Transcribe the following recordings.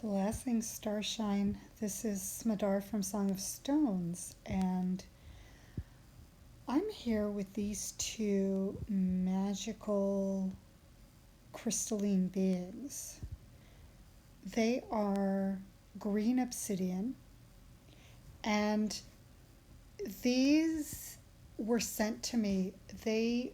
Blessings, Starshine. This is Smadar from Song of Stones, and I'm here with these two magical crystalline beings. They are Green Obsidian, and these were sent to me. They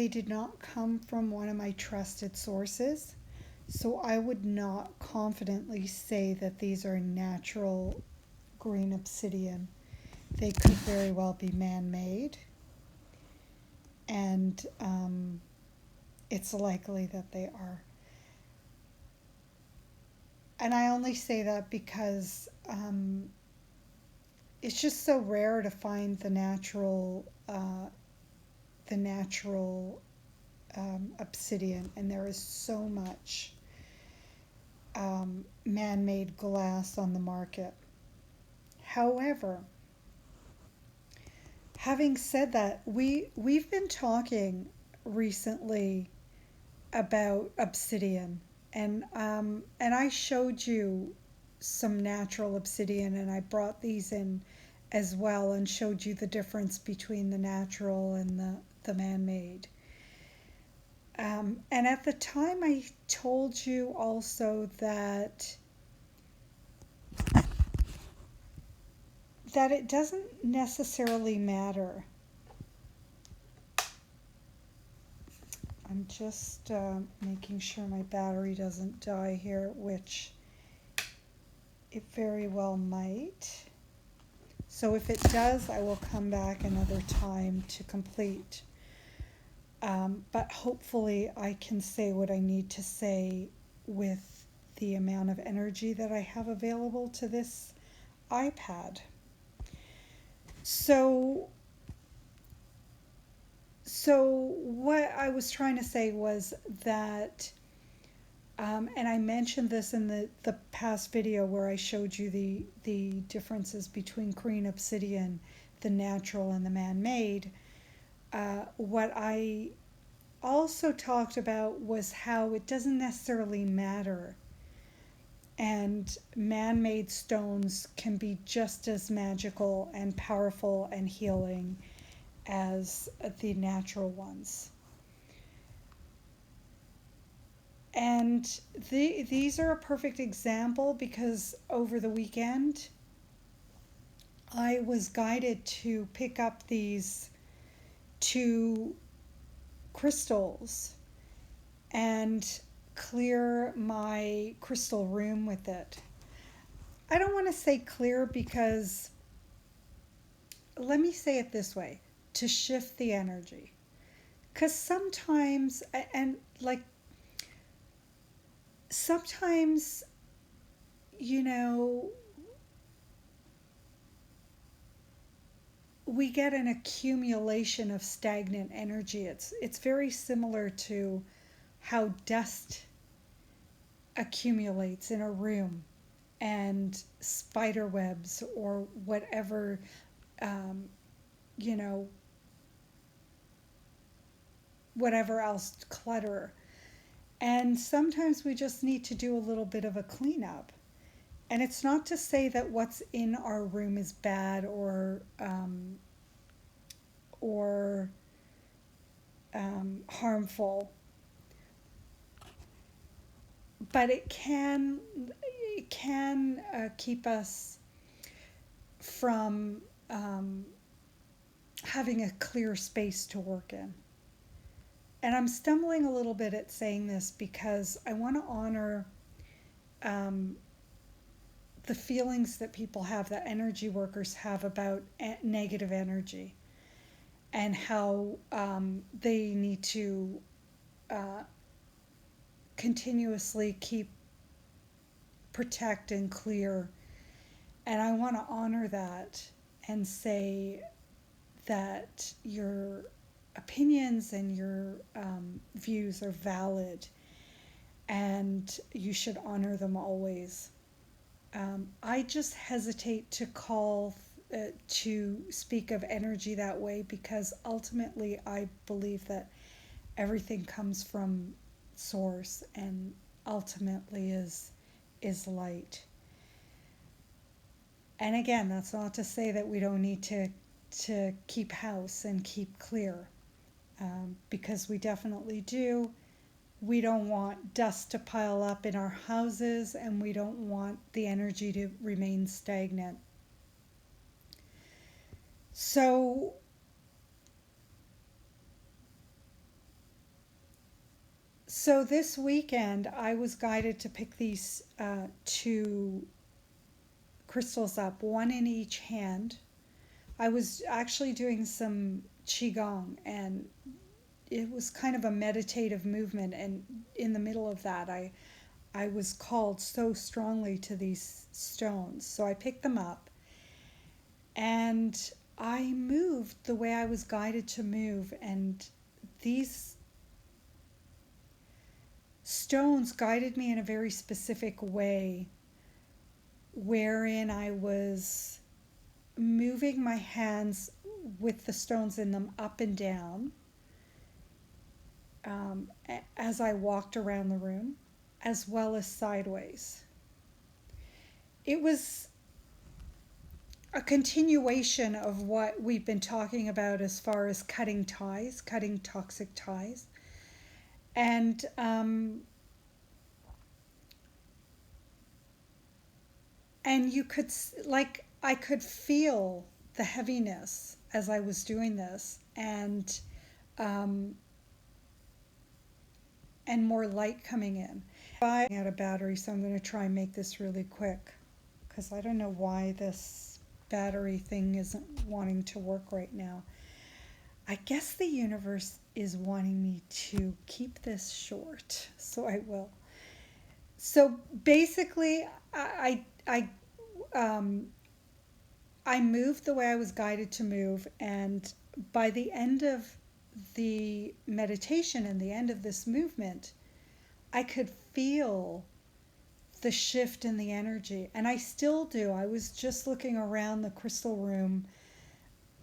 did not come from one of my trusted sources, so I would not confidently say that these are natural green obsidian. They could very well be man-made, and it's likely that they are. And I only say that because it's just so rare to find the natural obsidian, and there is so much man-made glass on the market. However, having said that, we've been talking recently about obsidian, and I showed you some natural obsidian, and I brought these in as well and showed you the difference between the natural and the man-made. And at the time, I told you also that it doesn't necessarily matter. I'm just making sure my battery doesn't die here, which it very well might. So if it does, I will come back another time to complete. But hopefully I can say what I need to say with the amount of energy that I have available to this iPad. So what I was trying to say was that, and I mentioned this in the past video where I showed you the differences between green obsidian, the natural and the man-made. What I also talked about was how it doesn't necessarily matter, and man-made stones can be just as magical and powerful and healing as the natural ones. And these are a perfect example because over the weekend I was guided to pick up these two crystals and clear my crystal room with it. I don't want to say clear because, let me say it this way, to shift the energy. Because sometimes, sometimes, you know, we get an accumulation of stagnant energy. It's very similar to how dust accumulates in a room, and spider webs or whatever, you know, whatever else clutter. And sometimes we just need to do a little bit of a cleanup. And it's not to say that what's in our room is bad or harmful, but it can keep us from having a clear space to work in. And I'm stumbling a little bit at saying this because I want to honor the feelings that people have, that energy workers have about negative energy, and how they need to continuously protect and clear. And I want to honor that and say that your opinions and your views are valid, and you should honor them always. I just hesitate to speak of energy that way because ultimately I believe that everything comes from source and ultimately is light. And again, that's not to say that we don't need to keep house and keep clear, because we definitely do. We don't want dust to pile up in our houses, and we don't want the energy to remain stagnant. So this weekend I was guided to pick these two crystals up, one in each hand. I was actually doing some qigong, and it was kind of a meditative movement, and in the middle of that I was called so strongly to these stones. So I picked them up and I moved the way I was guided to move, and these stones guided me in a very specific way, wherein I was moving my hands with the stones in them up and down, as I walked around the room, as well as sideways. It was a continuation of what we've been talking about as far as cutting ties, cutting toxic ties. And you could, like, I could feel the heaviness as I was doing this, and more light coming in. I'm out of battery, so I'm going to try and make this really quick, because I don't know why this battery thing isn't wanting to work right now. I guess the universe is wanting me to keep this short, so I will. So basically, I moved the way I was guided to move, and by the end of the meditation and the end of this movement, I could feel the shift in the energy, and I still do. I was just looking around the crystal room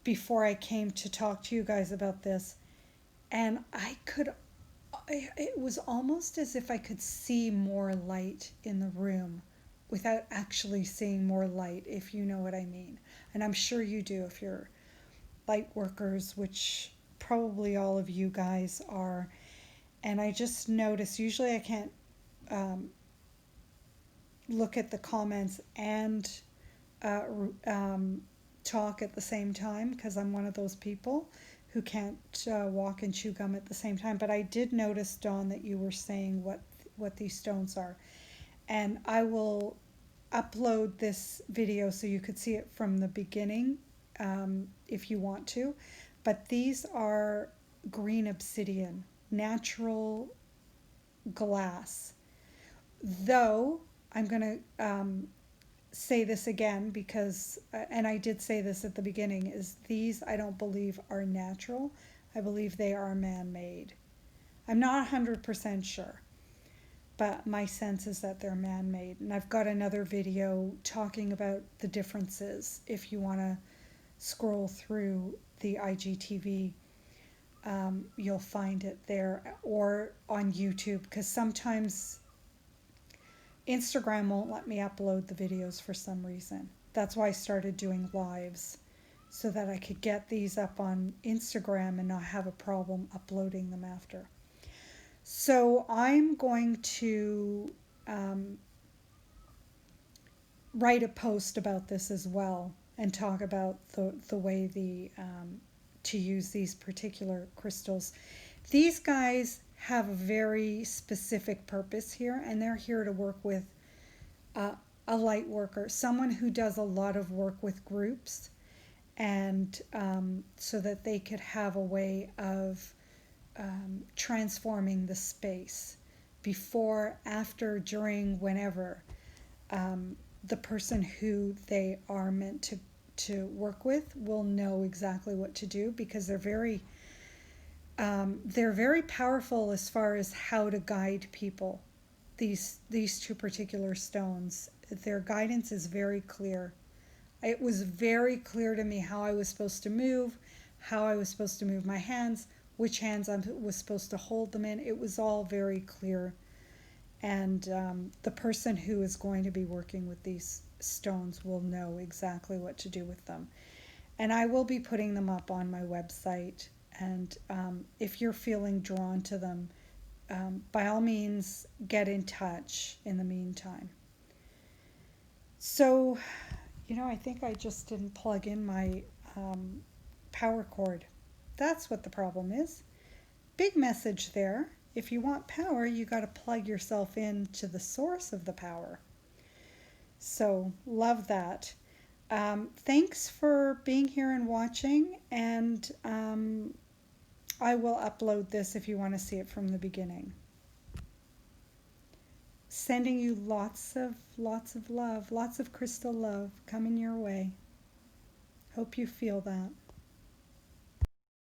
before I came to talk to you guys about this, and it was almost as if I could see more light in the room without actually seeing more light, if you know what I mean. And I'm sure you do if you're light workers, which probably all of you guys are. And I just noticed, usually I can't look at the comments and talk at the same time, because I'm one of those people who can't walk and chew gum at the same time. But I did notice, Dawn, that you were saying what these stones are. And I will upload this video so you could see it from the beginning, if you want to. But these are green obsidian, natural glass. Though I'm going to say this again, because, and I did say this at the beginning, is these I don't believe are natural. I believe they are man-made. I'm not 100% sure, but my sense is that they're man-made. And I've got another video talking about the differences if you want to scroll through the IGTV. You'll find it there, or on YouTube, because sometimes Instagram won't let me upload the videos for some reason. That's why I started doing lives, so that I could get these up on Instagram and not have a problem uploading them after. So I'm going to write a post about this as well, and talk about the way to use these particular crystals. These guys have a very specific purpose here, and they're here to work with a light worker, someone who does a lot of work with groups, and so that they could have a way of transforming the space before, after, during, whenever the person who they are meant to work with will know exactly what to do, because they're very powerful as far as how to guide people. These two particular stones, their guidance is very clear. It was very clear to me how I was supposed to move my hands, which hands I was supposed to hold them in. It was all very clear. And the person who is going to be working with these stones will know exactly what to do with them. And I will be putting them up on my website. And if you're feeling drawn to them, by all means, get in touch in the meantime. So, I think I just didn't plug in my power cord. That's what the problem is. Big message there. If you want power, you got to plug yourself in to the source of the power. So, love that. Thanks for being here and watching, and I will upload this if you want to see it from the beginning. Sending you lots of love, lots of crystal love coming your way. Hope you feel that.